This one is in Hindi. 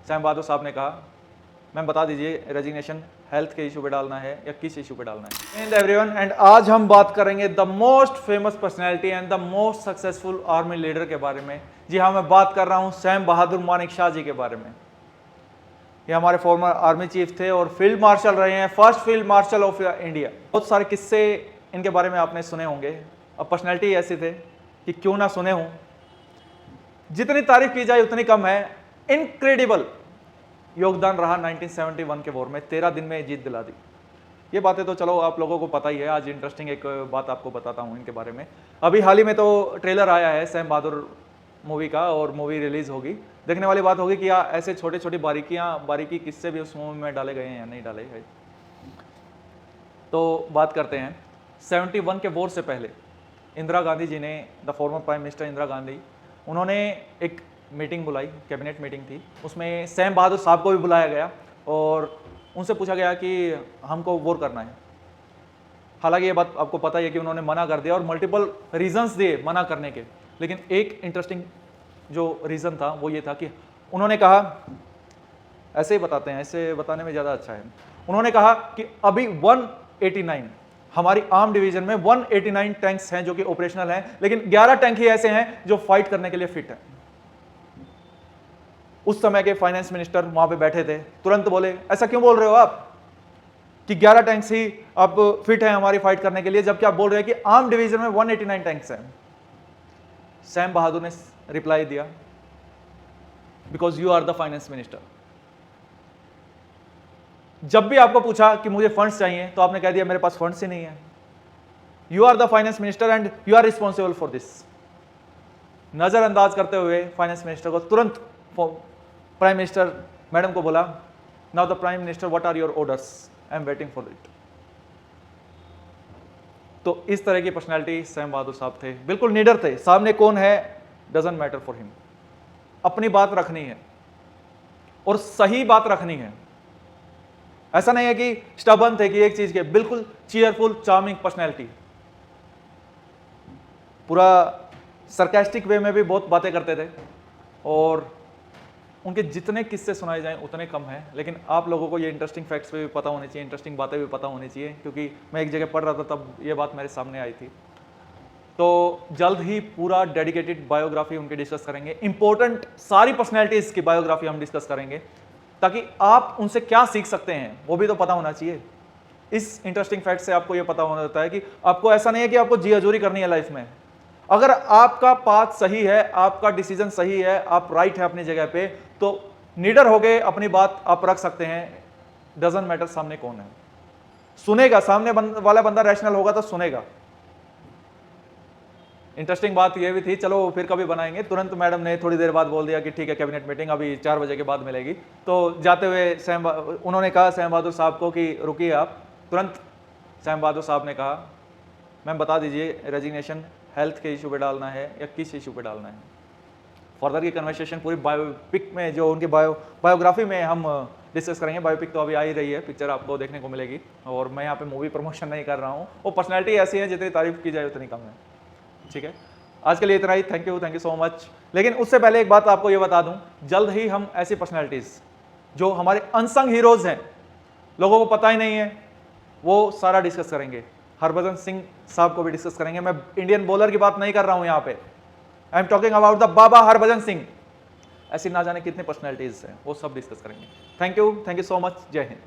सैम बहादुर साहब ने कहा, मैम बता दीजिए रेजिग्नेशन हेल्थ के इशू पे डालना है या किस इशू पे डालना है। एंड एवरीवन, एंड आज हम बात करेंगे the most famous personality and the most successful army leader के बारे में। जी हाँ, मैं बात कर रहा हूँ सैम बहादुर मानेकशॉ जी के बारे में। ये हमारे फॉर्मर आर्मी चीफ थे और फील्ड मार्शल रहे हैं, first field marshal of India. बहुत सारे किस्से इनके बारे में आपने सुने होंगे। अब पर्सनैलिटी ऐसे थे कि क्यों ना सुने हों, जितनी तारीफ की जाए उतनी कम है। इनक्रेडिबल योगदान रहा 1971 के वॉर में, 13 दिन में जीत दिला दी। ये बातें तो चलो आप लोगों को पता ही है। आज इंटरेस्टिंग एक बात आपको बताता हूँ इनके बारे में। अभी हाल ही में तो ट्रेलर आया है सैम बहादुर मूवी का और मूवी रिलीज होगी। देखने वाली बात होगी कि ऐसे छोटे छोटी बारीकी किससे भी उस मूवी में डाले गए हैं या नहीं डाले गए। तो बात करते हैं 71 के वॉर से पहले इंदिरा गांधी जी ने, the former prime minister Indira Gandhi, उन्होंने एक मीटिंग बुलाई, कैबिनेट मीटिंग थी। उसमें सैम बहादुर साहब को भी बुलाया गया और उनसे पूछा गया कि हमको वॉर करना है। हालांकि ये बात आपको पता ही है कि उन्होंने मना कर दिया और मल्टीपल रीजंस दिए मना करने के, लेकिन एक इंटरेस्टिंग जो रीज़न था वो ये था कि उन्होंने कहा, ऐसे ही बताते हैं, ऐसे बताने में ज़्यादा अच्छा है। उन्होंने कहा कि अभी 189 हमारी आर्म डिवीजन में 189 टैंक्स हैं जो कि ऑपरेशनल हैं, लेकिन 11 टैंक ही ऐसे हैं जो फाइट करने के लिए फिट हैं। उस समय के फाइनेंस मिनिस्टर वहां पे बैठे थे, तुरंत बोले, ऐसा क्यों बोल रहे हो आप कि 11 टैंक्स ही आप फिट हैं हमारी फाइट करने के लिए, जबकि आप बोल रहे हैं कि आर्म डिवीजन में 189 टैंक्स हैं। सैम बहादुर ने रिप्लाई दिया, because you are the finance minister. जब भी आपको पूछा कि मुझे फंड्स चाहिए तो आपने कह दिया मेरे पास फंड्स ही नहीं है। You are the finance minister and you are responsible for this. नजरअंदाज करते हुए फाइनेंस मिनिस्टर को तुरंत प्राइम मिनिस्टर मैडम को बोला, now the prime minister what are your orders, I am waiting for it. तो इस तरह की पर्सनालिटी सैम बहादुर साहब थे, बिल्कुल नीडर थे। सामने कौन है डजंट मैटर फॉर हिम, अपनी बात रखनी है और सही बात रखनी है। ऐसा नहीं है कि स्टबन थे कि एक चीज के, बिल्कुल चीयरफुल चार्मिंग पर्सनैलिटी। पूरा सरकास्टिक वे में भी बहुत बातें करते थे और उनके जितने किस्से सुनाए जाएं उतने कम हैं। लेकिन आप लोगों को ये इंटरेस्टिंग फैक्ट्स पे भी पता होनी चाहिए, इंटरेस्टिंग बातें भी पता होनी चाहिए, क्योंकि मैं एक जगह पढ़ रहा था तब ये बात मेरे सामने आई थी। तो जल्द ही पूरा डेडिकेटेड बायोग्राफी उनकी डिस्कस करेंगे। इंपॉर्टेंट सारी पर्सनैलिटीज की बायोग्राफी हम डिस्कस करेंगे, ताकि आप उनसे क्या सीख सकते हैं वो भी तो पता होना चाहिए। इस इंटरेस्टिंग फैक्ट से आपको ये पता होना होता है कि आपको ऐसा नहीं है कि आपको जी हजूरी करनी है लाइफ में। अगर आपका पाथ सही है, आपका डिसीजन सही है, आप राइट है अपनी जगह पे, तो नीडर हो गए, अपनी बात आप रख सकते हैं। डजंट मैटर सामने कौन है, सुनेगा। सामने वाला बंदा रैशनल होगा तो सुनेगा। इंटरेस्टिंग बात यह भी थी, चलो फिर कभी बनाएंगे। तुरंत मैडम ने थोड़ी देर बाद बोल दिया कि ठीक है, कैबिनेट मीटिंग अभी 4 बजे के बाद मिलेगी। तो जाते हुए उन्होंने कहा सैम बहादुर साहब को कि रुकिए आप। तुरंत सैम बहादुर साहब ने कहा, मैम बता दीजिए रेजिग्नेशन हेल्थ के इशू पे डालना है या किस इशू पे डालना है। फर्दर की कन्वर्सेशन पूरी बायोपिक में, जो उनकी बायोग्राफी में हम डिस्कस करेंगे। बायोपिक तो अभी आ ही रही है, पिक्चर आपको देखने को मिलेगी। और मैं यहाँ पे मूवी प्रमोशन नहीं कर रहा हूँ। वो पर्सनैलिटी ऐसी है जितनी तारीफ की जाए उतनी कम है। ठीक है, आज के लिए इतना ही। Thank you so much. लेकिन उससे पहले एक बात आपको ये बता दूं, जल्द ही हम ऐसी पर्सनैलिटीज जो हमारे अनसंग हीरोज हैं, लोगों को पता ही नहीं है, वो सारा डिस्कस करेंगे। हरभजन सिंह साहब को भी डिस्कस करेंगे। मैं इंडियन बॉलर की बात नहीं कर रहा हूं यहाँ पे, I am talking about the Baba Harbhajan Singh. ऐसी ना जाने कितनी पर्सनैलिटीज हैं, वो सब डिस्कस करेंगे। Thank you so much. जय हिंद।